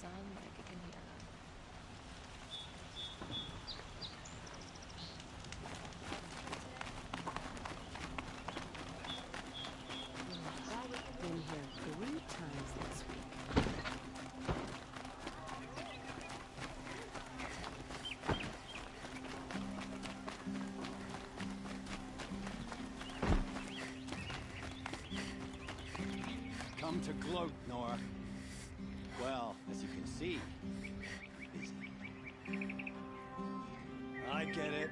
sound like I can hear them. I've been here 3 times this week. Come to gloat, Nora. Well, as you can see, busy. I get it.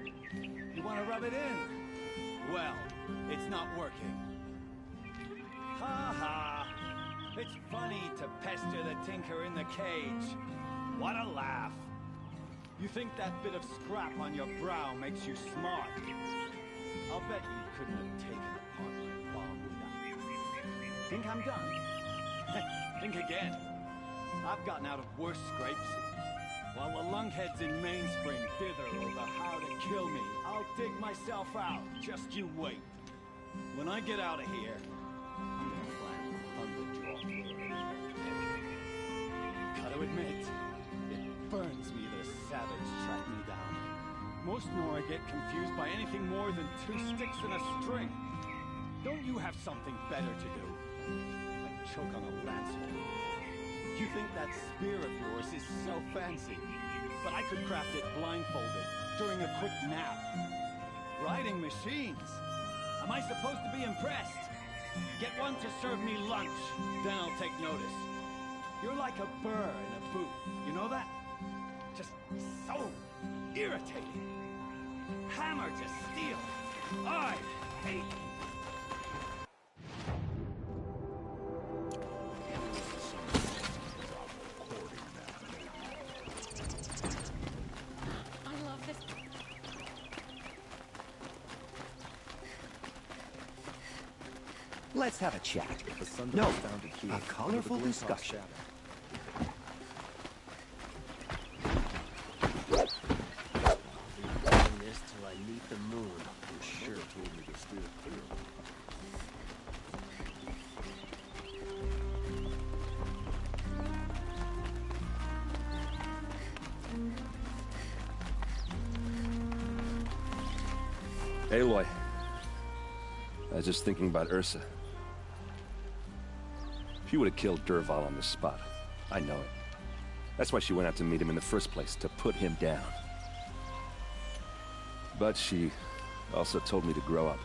You want to rub it in? Well, it's not working. Ha ha! It's funny to pester the tinker in the cage. What a laugh. You think that bit of scrap on your brow makes you smart? I'll bet you couldn't have taken apart my bomb without me. Think I'm done? Think again. I've gotten out of worse scrapes. While the lunkheads in Mainspring dither over how to kill me, I'll dig myself out. Just you wait. When I get out of here, I'm gonna plant Thunderjaw. Gotta admit, it burns me that a savage tracked me down. Most Nora get confused by anything more than 2 sticks and a string. Don't you have something better to do? Like choke on a lance horn. You think that spear of yours is so fancy, but I could craft it blindfolded during a quick nap. Riding machines. Am I supposed to be impressed? Get one to serve me lunch, then I'll take notice. You're like a burr in a boot, you know that? Just so irritating. Hammer to steel. I hate you. Let's have a chat. No, a colorful discussion. Doing this till I meet the moon. You sure told me to steer clear. Aloy, I was just thinking about Ursa. She would have killed Dervahl on the spot. I know it. That's why she went out to meet him in the first place, to put him down. But she also told me to grow up.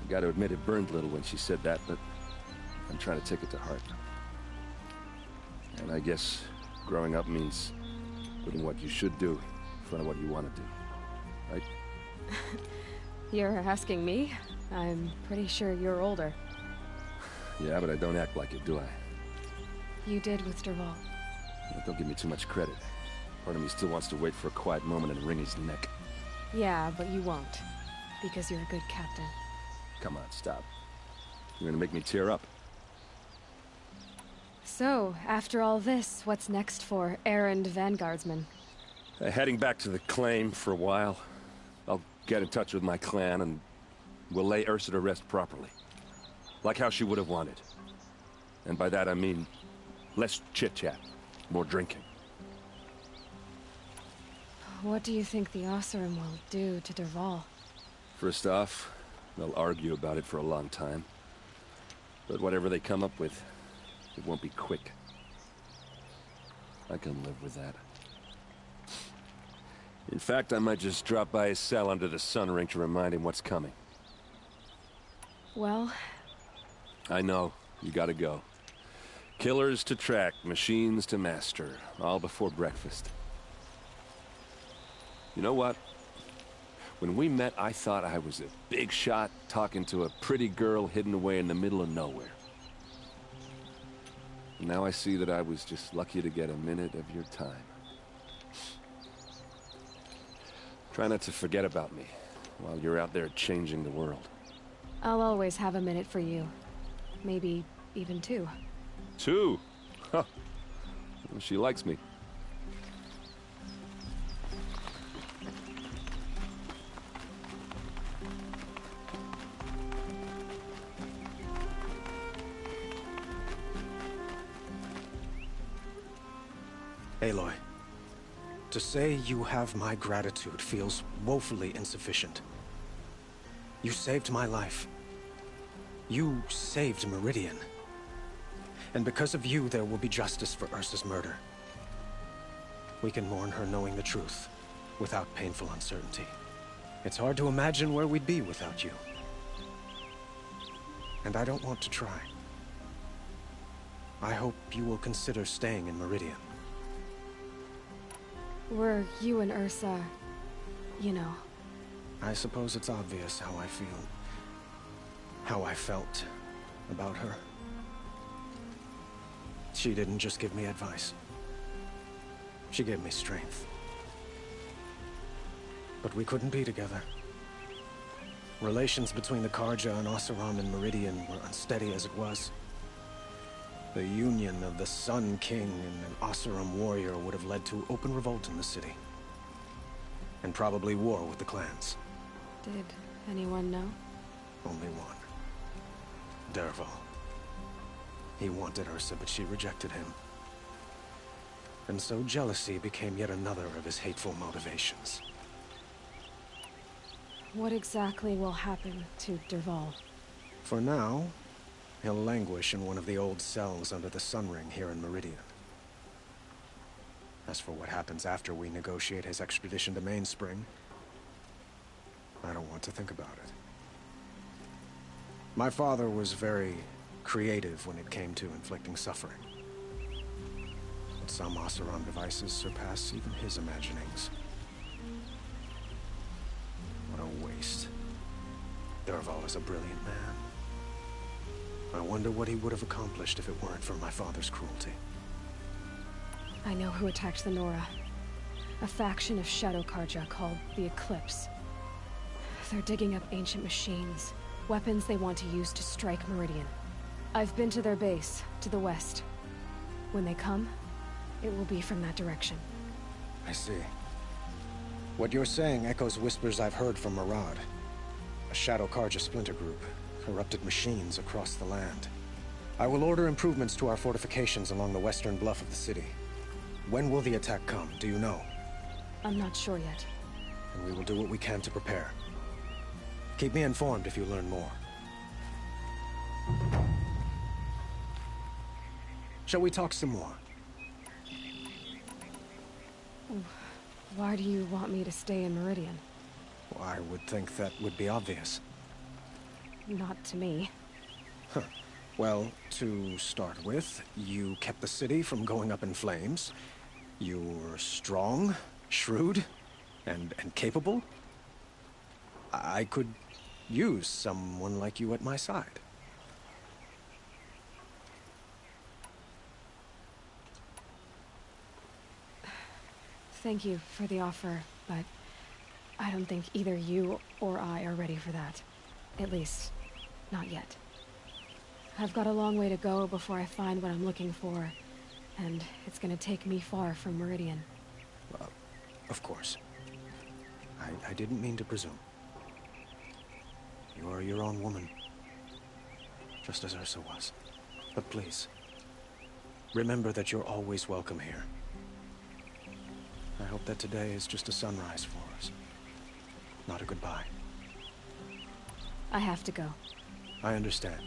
I gotta admit it burned a little when she said that, but I'm trying to take it to heart. And I guess growing up means putting what you should do in front of what you want to do. Right? You're asking me? I'm pretty sure you're older. Yeah, but I don't act like it, do I? You did with Dervahl. Don't give me too much credit. Part of me still wants to wait for a quiet moment and wring his neck. Yeah, but you won't. Because you're a good captain. Come on, stop. You're gonna make me tear up. So, after all this, what's next for errand vanguardsman? Heading back to the claim for a while. I'll get in touch with my clan and we'll lay Ursa to rest properly. Like how she would have wanted. And by that I mean less chit-chat, more drinking. What do you think the Oseram will do to Dervahl? First off, they'll argue about it for a long time. But whatever they come up with, it won't be quick. I can live with that. In fact, I might just drop by his cell under the sun ring to remind him what's coming. Well... I know. You gotta go. Killers to track, machines to master. All before breakfast. You know what? When we met, I thought I was a big shot talking to a pretty girl hidden away in the middle of nowhere. And now I see that I was just lucky to get a minute of your time. Try not to forget about me while you're out there changing the world. I'll always have a minute for you. Maybe even 2. 2? Huh. Well, she likes me. Aloy, to say you have my gratitude feels woefully insufficient. You saved my life. You saved Meridian. And because of you, there will be justice for Ursa's murder. We can mourn her knowing the truth, without painful uncertainty. It's hard to imagine where we'd be without you. And I don't want to try. I hope you will consider staying in Meridian. Were you and Ursa, you know... I suppose it's obvious how I feel. How I felt about her. She didn't just give me advice. She gave me strength. But we couldn't be together. Relations between the Karja and Oseram and Meridian were unsteady as it was. The union of the Sun King and an Oseram warrior would have led to open revolt in the city. And probably war with the clans. Did anyone know? Only one. Dervahl. He wanted Ursa, but she rejected him. And so jealousy became yet another of his hateful motivations. What exactly will happen to Dervahl? For now, he'll languish in one of the old cells under the Sun Ring here in Meridian. As for what happens after we negotiate his extradition to Mainspring, I don't want to think about it. My father was very creative when it came to inflicting suffering. But some Oseram devices surpass even his imaginings. What a waste. Dervahl is a brilliant man. I wonder what he would have accomplished if it weren't for my father's cruelty. I know who attacked the Nora. A faction of Shadow Karja called the Eclipse. They're digging up ancient machines, weapons they want to use to strike Meridian. I've been to their base, to the west. When they come, it will be from that direction. I see. What you're saying echoes whispers I've heard from Murad. A Shadow Karja splinter group, corrupted machines across the land. I will order improvements to our fortifications along the western bluff of the city. When will the attack come, do you know? I'm not sure yet. And we will do what we can to prepare. Keep me informed if you learn more. Shall we talk some more? Why do you want me to stay in Meridian? Well, I would think that would be obvious. Not to me. Huh. Well, to start with, you kept the city from going up in flames. You were strong, shrewd, and capable. I could use someone like you at my side. Thank you for the offer, but I don't think either you or I are ready for that. At least, not yet. I've got a long way to go before I find what I'm looking for, and it's gonna take me far from Meridian. Of course. I didn't mean to presume. You are your own woman, just as Ursa was. But please, remember that you're always welcome here. I hope that today is just a sunrise for us, not a goodbye. I have to go. I understand.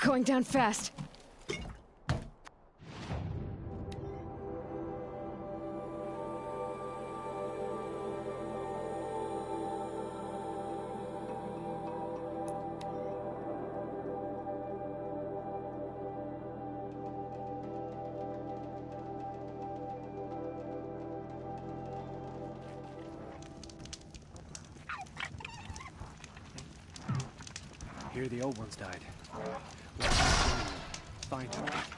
Going down fast. Here the old ones died. Find her.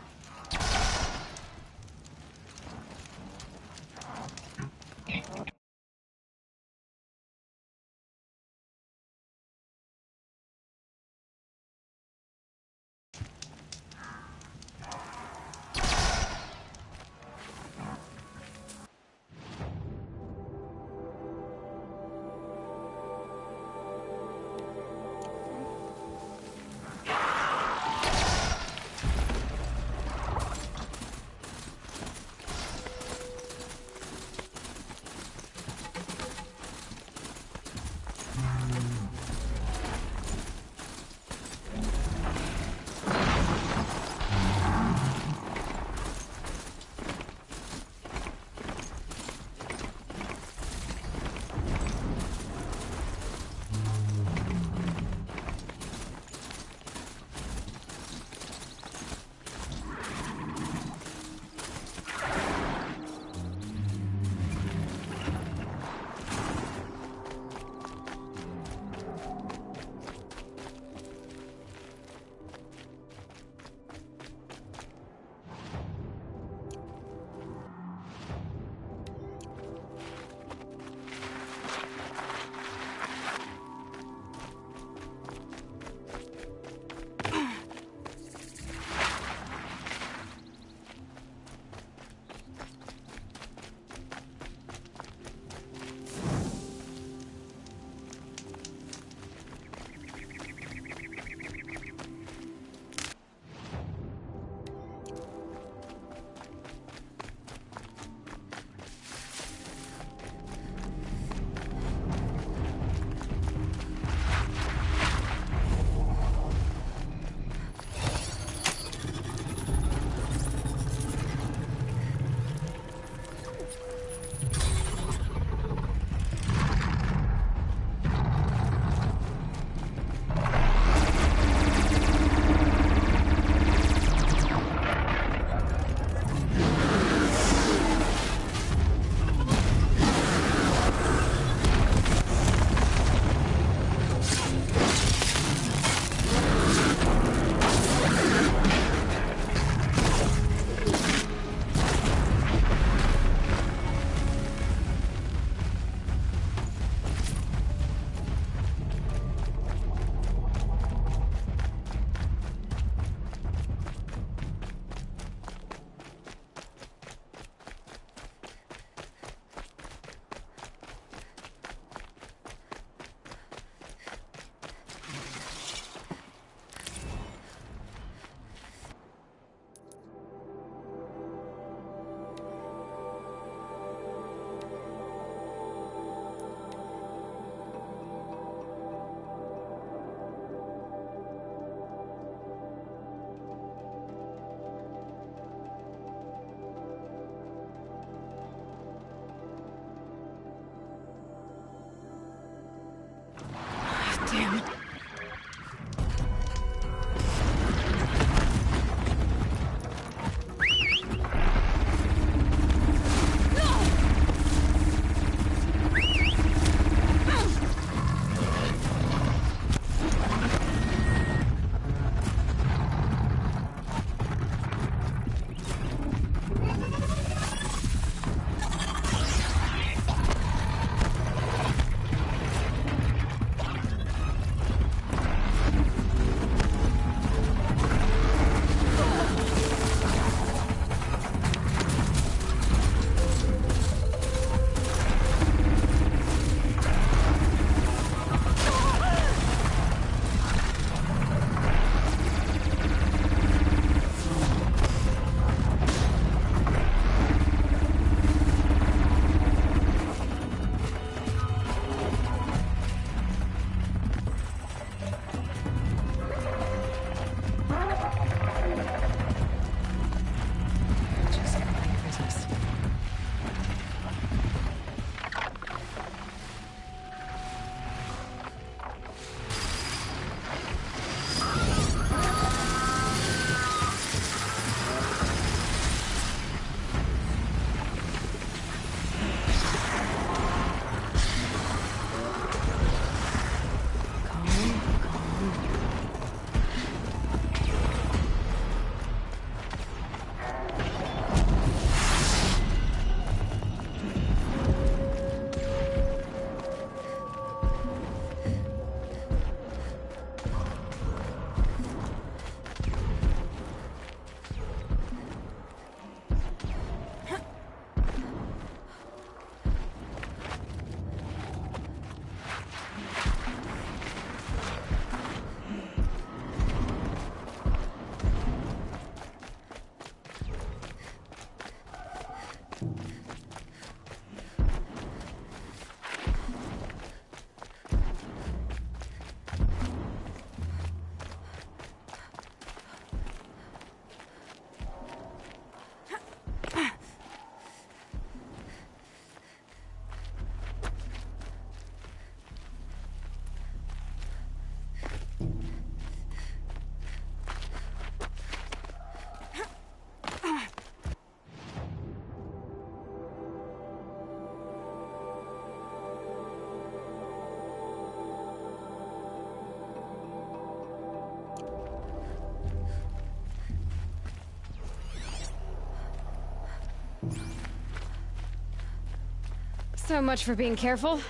So much for being careful.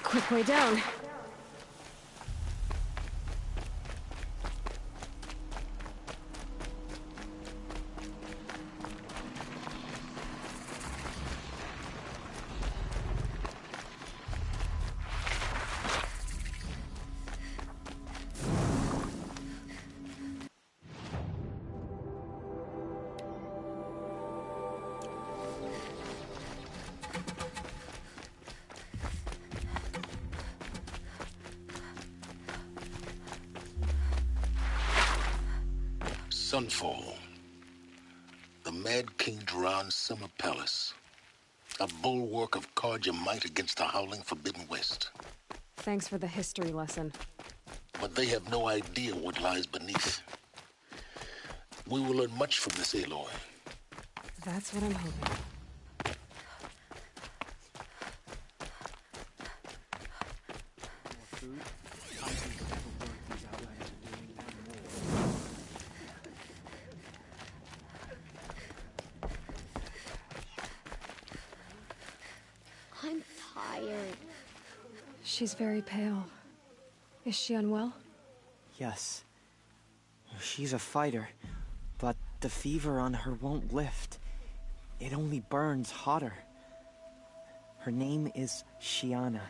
Quick way down. Sunfall. The Mad King Duran's summer palace. A bulwark of Carja might against the howling Forbidden West. Thanks for the history lesson. but they have no idea what lies beneath. We will learn much from this, Aloy. That's what I'm hoping. I'm tired. She's very pale. Is she unwell? Yes. She's a fighter, but the fever on her won't lift. It only burns hotter. Her name is Shiana,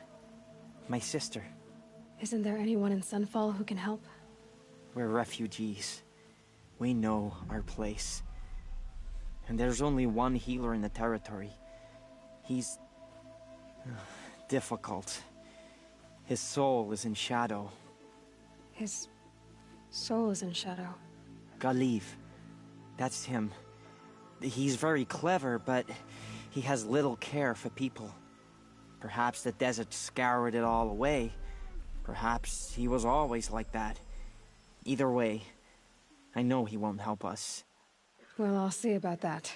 my sister. Isn't there anyone in Sunfall who can help? We're refugees. We know our place. And there's only one healer in the territory. He's difficult. His soul is in shadow. His soul is in shadow. Galiv. That's him. He's very clever, but he has little care for people. Perhaps the desert scoured it all away. Perhaps he was always like that. Either way, I know he won't help us. Well, I'll see about that.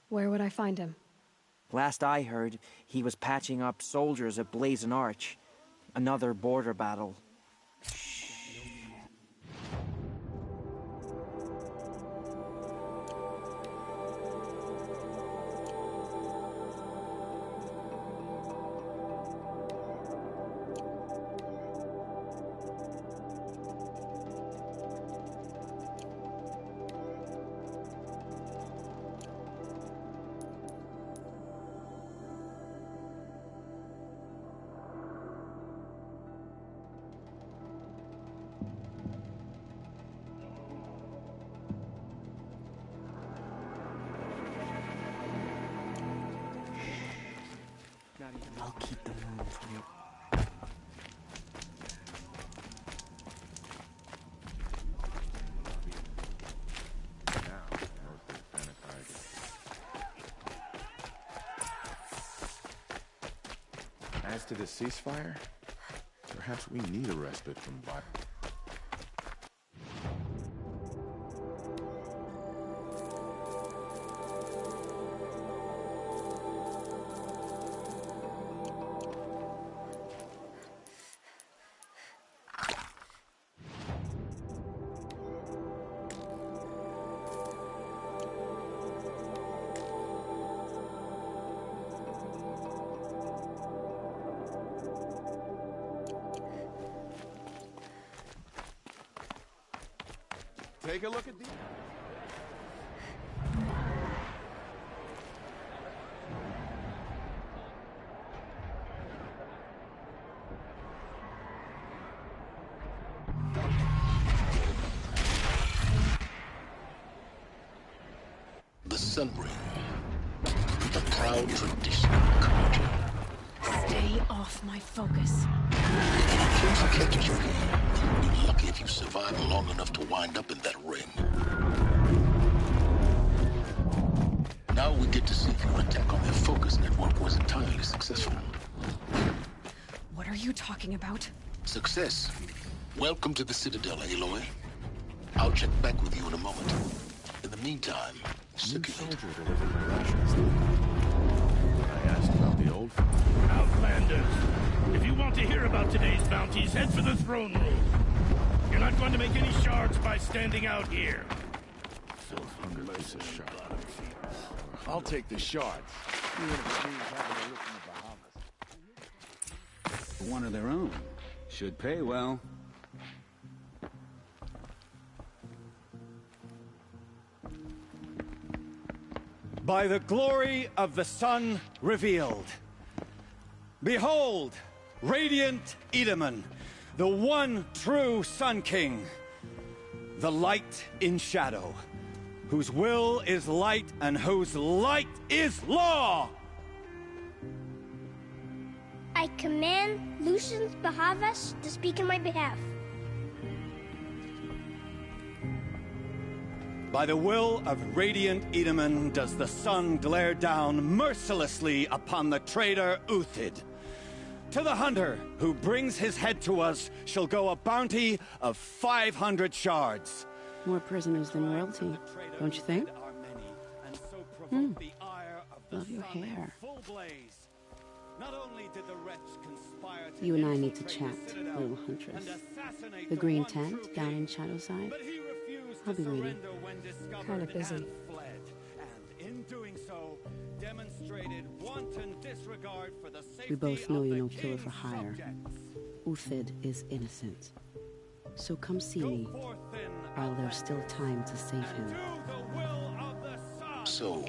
Where would I find him? Last I heard, he was patching up soldiers at Blazon Arch. Another border battle. I'll keep the moon for you. As to the ceasefire, perhaps we need a respite from violence. Take a look at these. The Sunbring, the proud tradition of culture. Stay off my focus. Don't forget that you're here. You'll be lucky if you survive long enough to wind up in that ring. Now we get to see if your attack on their focus network was entirely successful. What are you talking about? Success. Welcome to the Citadel, Aloy. I'll check back with you in a moment. In the meantime, stick it. Soldier delivered my rations. I asked about the old Outlanders, if you want to hear about today's bounties, head for the throne room. You're not going to make any shards by standing out here. I'll take the shards. One of their own. Should pay well. By the glory of the sun revealed. Behold, radiant Edaman, the one true Sun King. The light in shadow, whose will is light and whose light is law! I command Lucius Bahavas to speak in my behalf. By the will of radiant Edaman does the sun glare down mercilessly upon the traitor Uthid. To the hunter who brings his head to us shall go a bounty of 500 shards. More prisoners than royalty, don't you think? Love your hair. You and I need to chat, little huntress. The green tent down in Shadowside. I'll be waiting. Kind of busy. And in doing so, demonstrated wanton disregard for the safety We both know of you're the no killer for king's hire. subjects. Uthid is innocent. So come see me while there's still time to save him. So,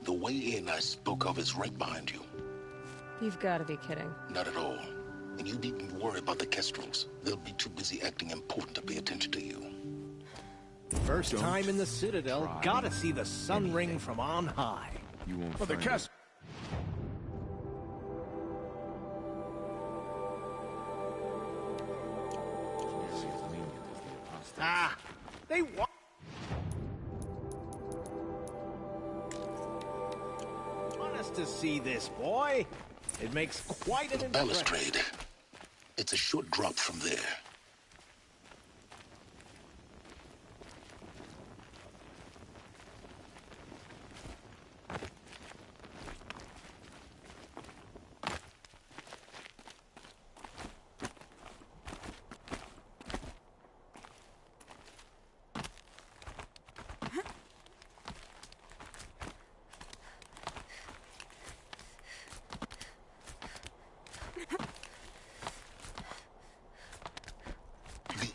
the way in I spoke of is right behind you. You've got to be kidding. Not at all. And you needn't worry about the Kestrels. They'll be too busy acting important to pay attention to you. First time in the Citadel, gotta see the sun ring from on high. You won't For the find Kest. Ah, they want. Want us to see this, boy? It makes quite an The impression. balustrade. It's a short drop from there.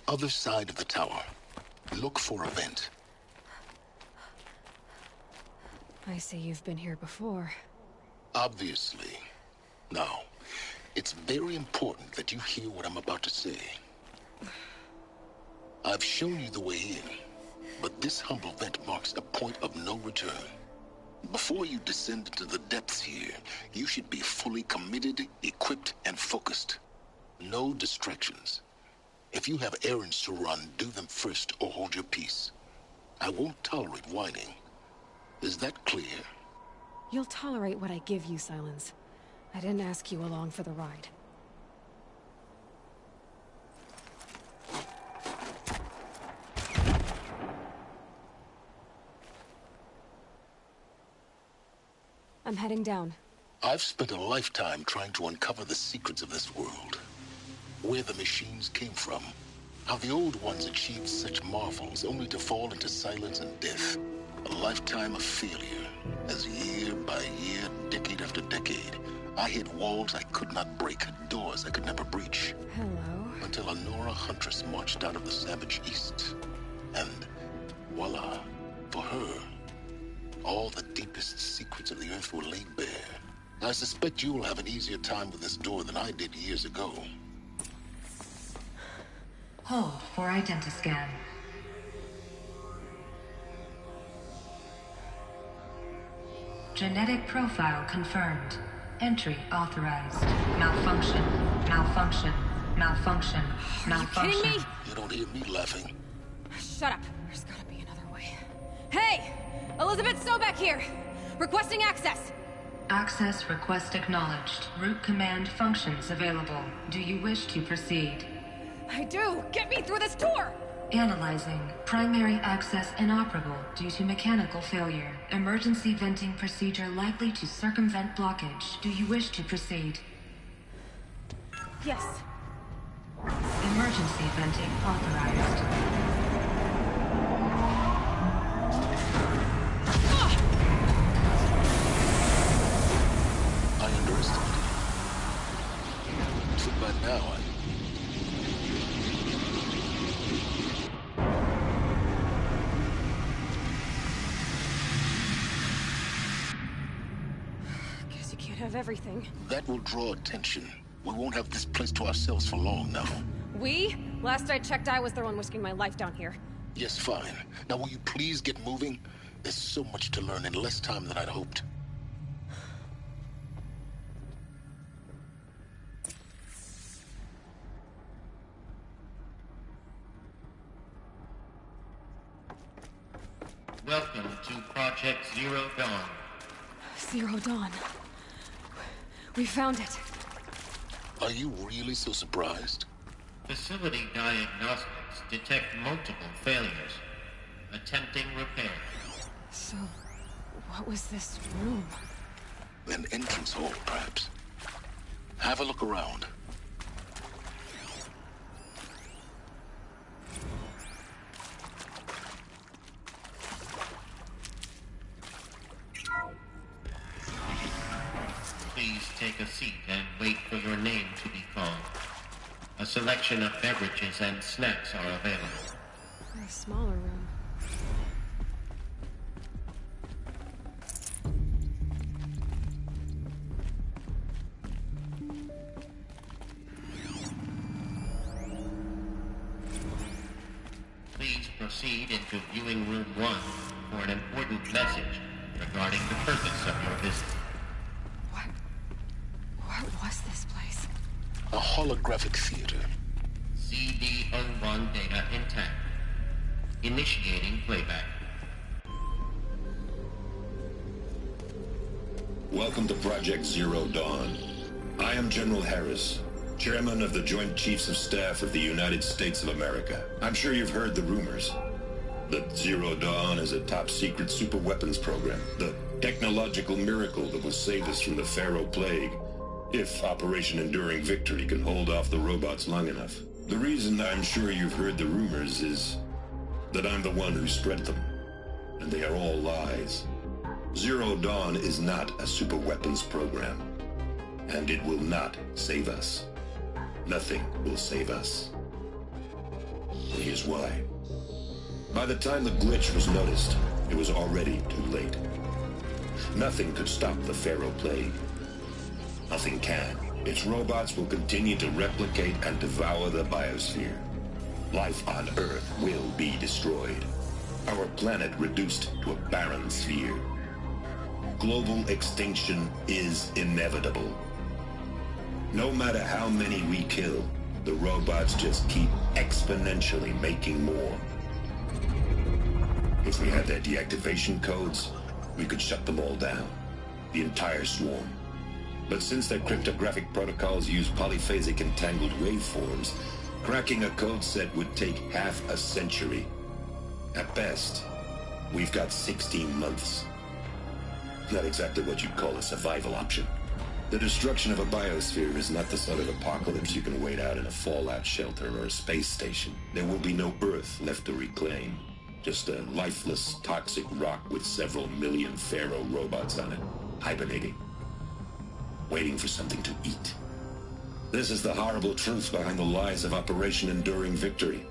Other side of the tower. Look for a vent. I see you've been here before. Obviously. Now, it's very important that you hear what I'm about to say. I've shown you the way in, but this humble vent marks a point of no return. Before you descend into the depths here, you should be fully committed, equipped, and focused. No distractions. If you have errands to run, do them first or hold your peace. I won't tolerate whining. Is that clear? You'll tolerate what I give you, Silence. I didn't ask you along for the ride. I'm heading down. I've spent a lifetime trying to uncover the secrets of this world. Where the machines came from. How the old ones achieved such marvels only to fall into silence and death. A lifetime of failure. As year by year, decade after decade, I hit walls I could not break, doors I could never breach. Hello. Until a Nora huntress marched out of the savage east. And voila, for her, all the deepest secrets of the earth were laid bare. I suspect you'll have an easier time with this door than I did years ago. Hold for identiscan. Genetic profile confirmed. Entry authorized. Malfunction. Malfunction. Malfunction. Malfunction. Are you kidding me? You don't hear me laughing. Shut up. There's gotta be another way. Hey! Elizabeth Sobeck here! Requesting access! Access request acknowledged. Root command functions available. Do you wish to proceed? I do! Get me through this door! Analyzing. Primary access inoperable due to mechanical failure. Emergency venting procedure likely to circumvent blockage. Do you wish to proceed? Yes. Emergency venting authorized. I underestimated you. Too bad now Guess you can't have everything. that will draw attention. We won't have this place to ourselves for long now. We? Last I checked, I was the one risking my life down here. Yes, fine. Now will you please get moving? There's so much to learn in less time than I'd hoped. Welcome to Project Zero Dawn. Zero Dawn. We found it. Are you really so surprised? Facility diagnostics detect multiple failures. Attempting repair. So, what was this room? An entrance hall, perhaps. Have a look around. Please take a seat and wait for your name to be called. A selection of beverages and snacks are available. A smaller room. Please proceed into viewing room 1 for an important message regarding the purpose of your visit. What was this place? A holographic theater. CD01 data intact. Initiating playback. Welcome to Project Zero Dawn. I am General Harris, Chairman of the Joint Chiefs of Staff of the United States of America. I'm sure you've heard the rumors that Zero Dawn is a top-secret superweapons program, the technological miracle that will save us from the Pharaoh Plague, if Operation Enduring Victory can hold off the robots long enough. The reason I'm sure you've heard the rumors is that I'm the one who spread them, and they are all lies. Zero Dawn is not a superweapons program, and it will not save us. Nothing will save us. And here's why. By the time the glitch was noticed, it was already too late. Nothing could stop the Pharaoh Plague. Nothing can. Its robots will continue to replicate and devour the biosphere. Life on Earth will be destroyed. Our planet reduced to a barren sphere. Global extinction is inevitable. No matter how many we kill, the robots just keep exponentially making more. If we had their deactivation codes, we could shut them all down. The entire swarm. But since their cryptographic protocols use polyphasic entangled waveforms, cracking a code set would take half a century. At best, we've got 16 months. Not exactly what you'd call a survival option. The destruction of a biosphere is not the sort of apocalypse you can wait out in a fallout shelter or a space station. There will be no Earth left to reclaim. Just a lifeless, toxic rock with several million Pharaoh robots on it, hibernating. Waiting for something to eat. This is the horrible truth behind the lies of Operation Enduring Victory.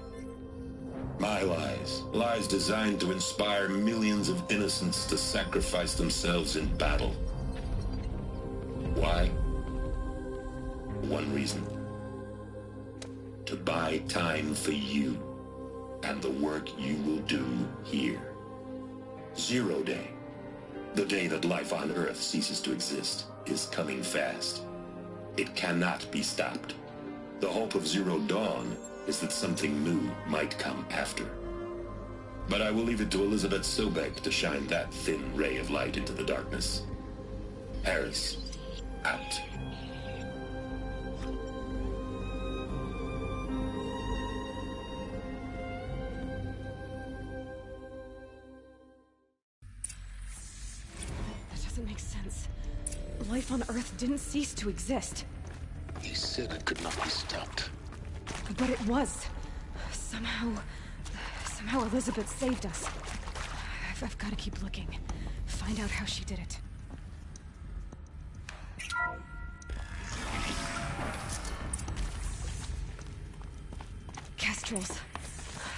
My lies. Lies designed to inspire millions of innocents to sacrifice themselves in battle. Why? One reason. To buy time for you and the work you will do here. Zero Day. The day that life on Earth ceases to exist is coming fast. It cannot be stopped. The hope of Zero Dawn is that something new might come after. But I will leave it to Elizabeth Sobek to shine that thin ray of light into the darkness. Harris, out. That doesn't make sense. Life on Earth didn't cease to exist. He said it could not be stopped. But it was. Somehow Elizabeth saved us. I've got to keep looking. Find out how she did it. Kestrels.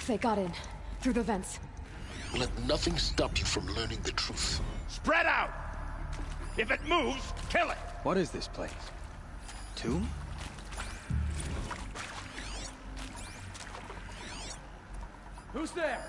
They got in. Through the vents. Let nothing stop you from learning the truth. Spread out! If it moves, kill it! What is this place? Tomb? Who's there?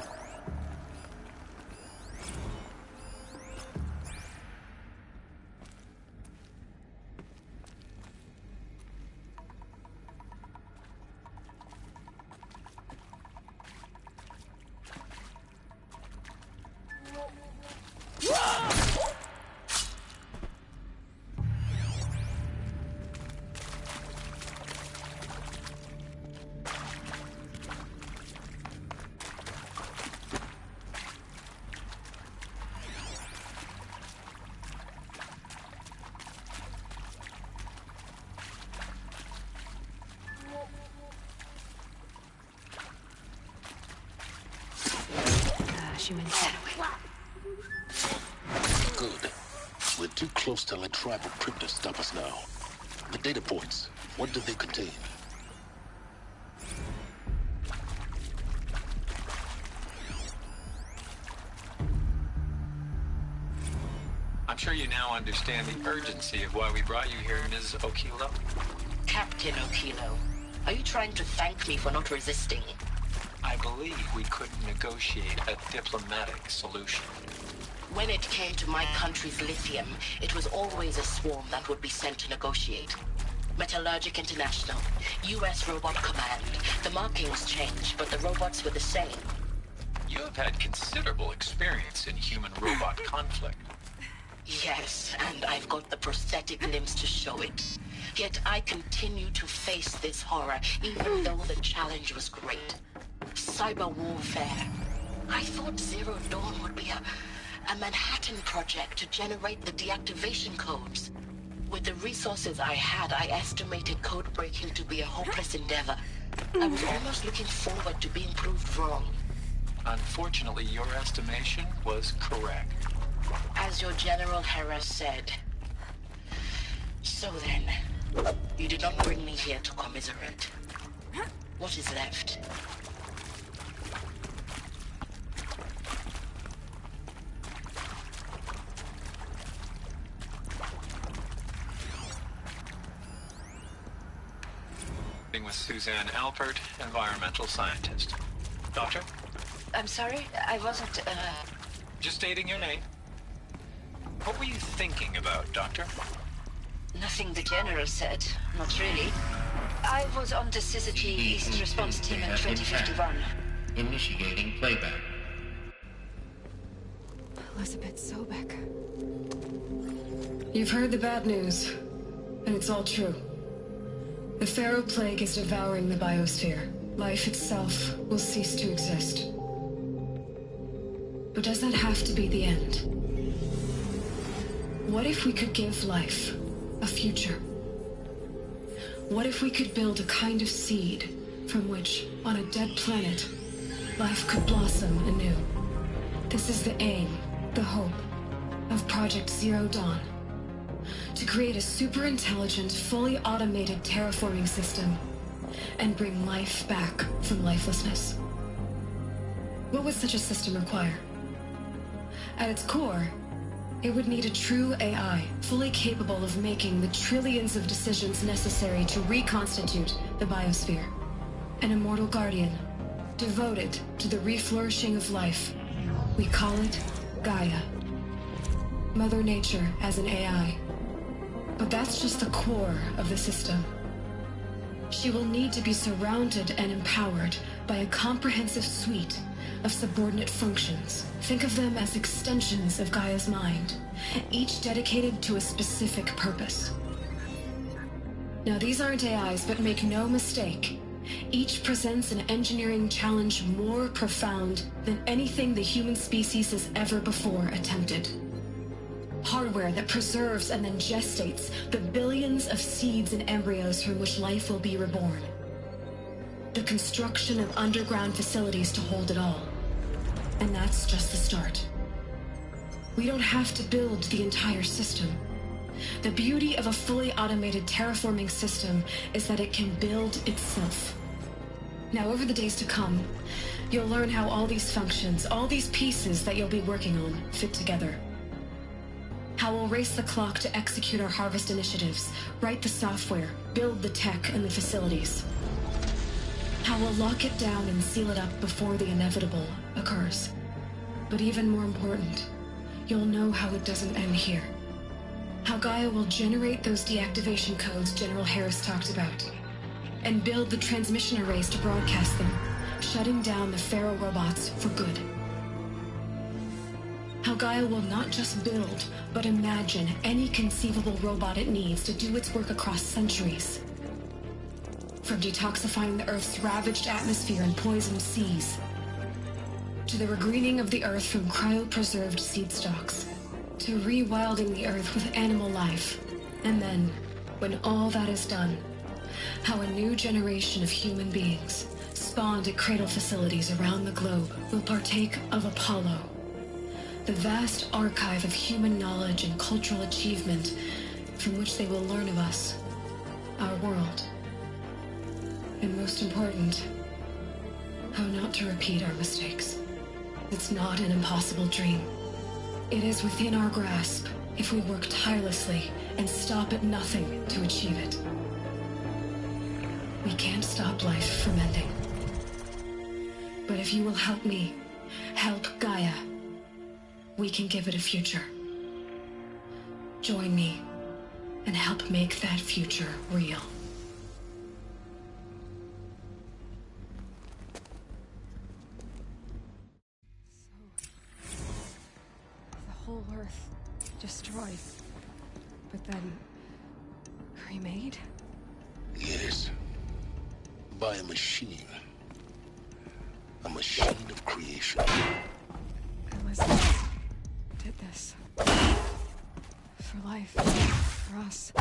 humans. Good. We're too close to let tribal crypt to stop us now. The data points, what do they contain? I'm sure you now understand the urgency of why we brought you here, Ms. Okilo. Captain Okilo, are you trying to thank me for not resisting? I believe we couldn't negotiate a diplomatic solution. When it came to my country's lithium, it was always a swarm that would be sent to negotiate. Metallurgic International, U.S. Robot Command. The markings changed, but the robots were the same. You have had considerable experience in human-robot conflict. Yes, and I've got the prosthetic limbs to show it. Yet I continue to face this horror, even though the challenge was great. Cyber warfare. I thought Zero Dawn would be a Manhattan project to generate the deactivation codes. With the resources I had, I estimated code breaking to be a hopeless endeavor. I was almost looking forward to being proved wrong. Unfortunately, your estimation was correct. As your General Hera said. So then, you did not bring me here to commiserate. What is left? With Suzanne Alpert, environmental scientist. Doctor? I'm sorry, I wasn't, Just stating your name. What were you thinking about, Doctor? Nothing the General said. Not really. I was on the Syzygy East Response Team in 2051. Initiating playback. Elizabeth Sobek. You've heard the bad news, and it's all true. The Pharaoh Plague is devouring the biosphere. Life itself will cease to exist. But does that have to be the end? What if we could give life a future? What if we could build a kind of seed from which, on a dead planet, life could blossom anew? This is the aim, the hope, of Project Zero Dawn. To create a super-intelligent, fully automated terraforming system and bring life back from lifelessness. What would such a system require? At its core, it would need a true AI, fully capable of making the trillions of decisions necessary to reconstitute the biosphere. An immortal guardian, devoted to the reflourishing of life. We call it Gaia. Mother Nature as an AI. But that's just the core of the system. She will need to be surrounded and empowered by a comprehensive suite of subordinate functions. Think of them as extensions of Gaia's mind, each dedicated to a specific purpose. Now, these aren't AIs, but make no mistake, each presents an engineering challenge more profound than anything the human species has ever before attempted. Hardware that preserves and then gestates the billions of seeds and embryos from which life will be reborn. The construction of underground facilities to hold it all. And that's just the start. We don't have to build the entire system. The beauty of a fully automated terraforming system is that it can build itself. Now, over the days to come, you'll learn how all these functions, all these pieces that you'll be working on, fit together. How we'll race the clock to execute our harvest initiatives, write the software, build the tech and the facilities. How we'll lock it down and seal it up before the inevitable occurs. But even more important, you'll know how it doesn't end here. How Gaia will generate those deactivation codes General Harris talked about, and build the transmission arrays to broadcast them, shutting down the Pharaoh robots for good. How Gaia will not just build, but imagine any conceivable robot it needs to do its work across centuries. From detoxifying the Earth's ravaged atmosphere and poisoned seas, to the regreening of the Earth from cryopreserved seed stalks, to rewilding the Earth with animal life. And then, when all that is done, how a new generation of human beings, spawned at cradle facilities around the globe will partake of Apollo, the vast archive of human knowledge and cultural achievement from which they will learn of us, our world, and most important, how not to repeat our mistakes. It's not an impossible dream. It is within our grasp if we work tirelessly and stop at nothing to achieve it. We can't stop life from ending. But if you will help me, help Gaia, we can give it a future. Join me and help make that future real. The whole Earth destroyed, but then remade? Yes. By a machine. A machine of creation. Elizabeth did this. For life. For us.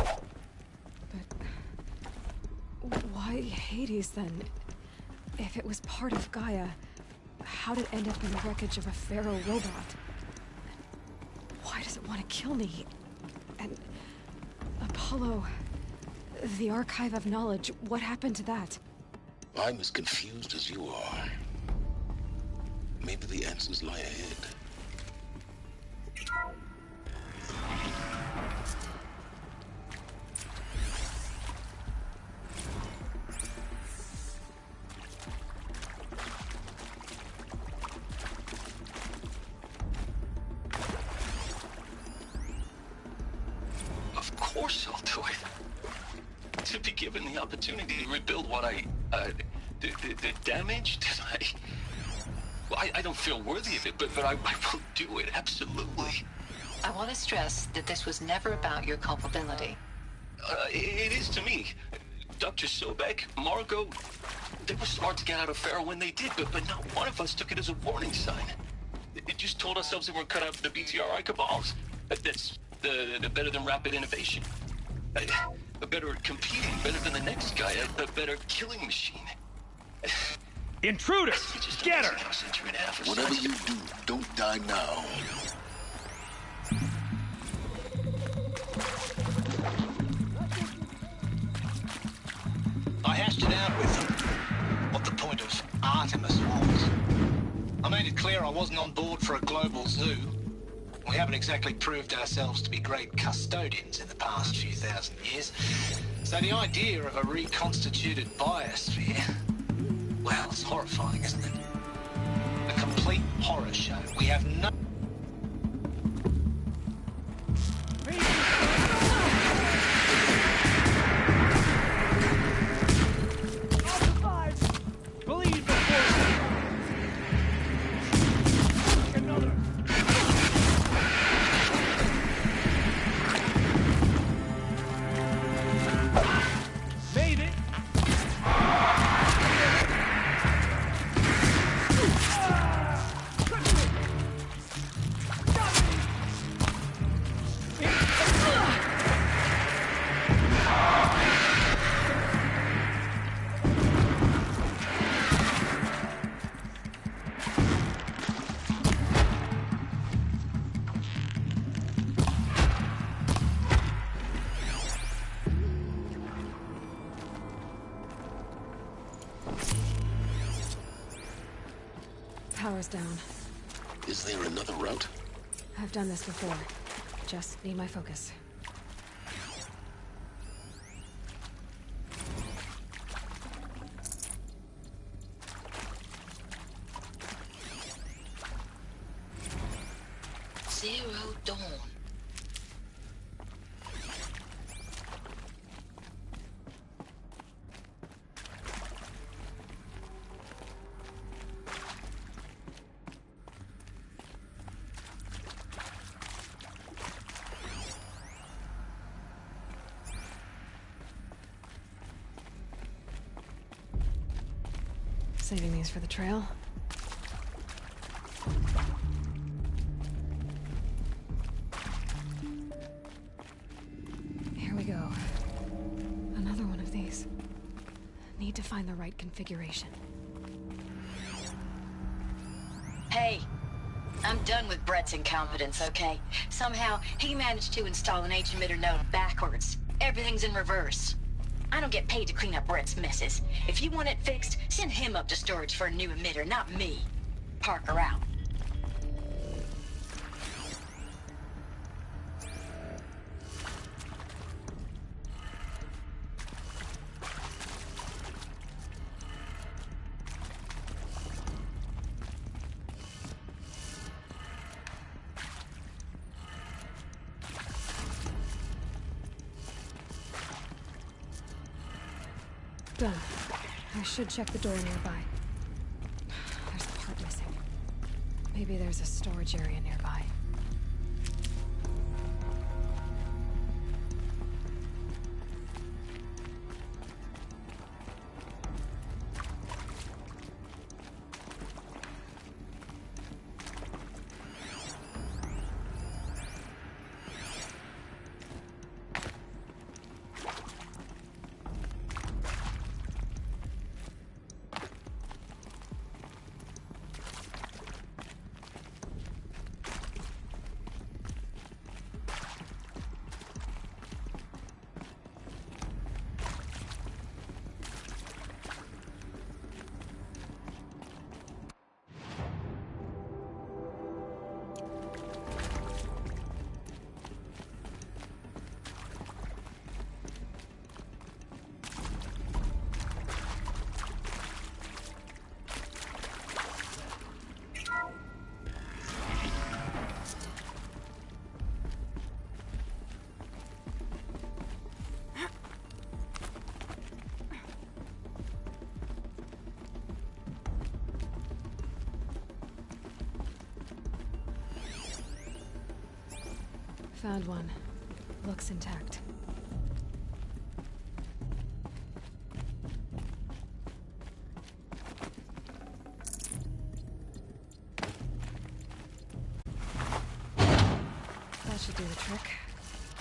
But why Hades then? If it was part of Gaia, how did it end up in the wreckage of a Pharaoh robot? Why does it want to kill me? And Apollo, the archive of knowledge, what happened to that? I'm as confused as you are. Maybe the answers lie ahead. Of course I'll do it. To be given the opportunity to rebuild what the damage that I don't feel worthy of it, but I will do it, absolutely. I want to stress that this was never about your culpability. It is to me. Dr. Sobek, Margot, they were smart to get out of Pharaoh when they did, but not one of us took it as a warning sign. It just told ourselves they weren't cut out for the BTRI cabals. That's the better than rapid innovation. A better at competing, better than the next guy, a better killing machine. Intruders! Get her! Whatever you do, don't die now. I hashed it out with them. What the point of Artemis was. I made it clear I wasn't on board for a global zoo. We haven't exactly proved ourselves to be great custodians in the past few thousand years. So the idea of a reconstituted biosphere, well, it's horrifying, isn't it? A complete horror show. We have no... Believe the force. Another. Made it. Power's down. Is there another route? I've done this before. Just need my focus. Zero Dawn. Saving these for the trail. Here we go. Another one of these. Need to find the right configuration. done with Brett's incompetence, okay? Somehow, he managed to install an H-emitter node backwards. Everything's in reverse. I don't get paid to clean up Brett's messes. If you want it fixed, send him up to storage for a new emitter, not me. Parker out. Done. I should check the door nearby. There's a part missing. Maybe there's a storage area nearby. Found one. Looks intact. That should do the trick.